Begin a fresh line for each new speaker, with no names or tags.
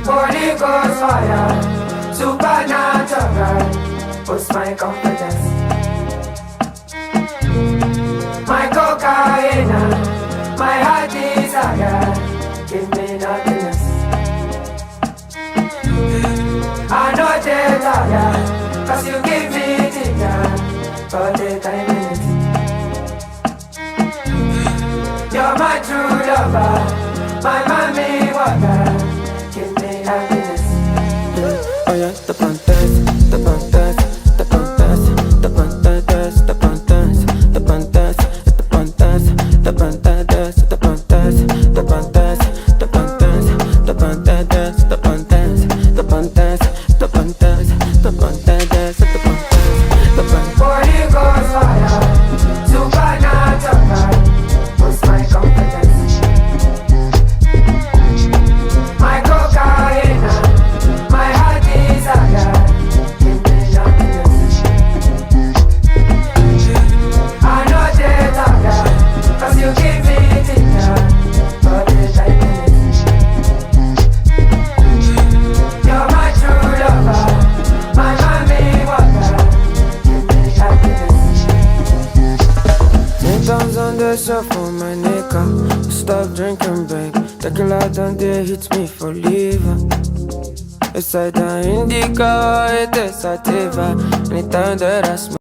Holy Ghost fire, supernatural, boost my confidence. My cocaine, my heart desire, give me happiness. I know they're tired, cause you give me ginger for the time minute. You're my true lover, my mommy water, give me happiness.
Oh yeah, the pantas, the pantas, the pantas, the pantas, the pantas, the pantas, the pantas, the pantas, the pantas, the pantas, the pantas, the pantas, the pantas, the pantas, the pantas, the pantas, the pantas.
Holy Ghost fire, supernatural, boost my confidence. My cocaine, my heart desire, give me happiness. I know they're tired, cause you give me ginger for the time minutes. You're my true lover, my mommy water, give me happiness.
10,000 days off for my nigga. Stop drinking, babe. Jazakillah done they hit me for liver. It's like the indica, it is sativa. Anytime that I smoke.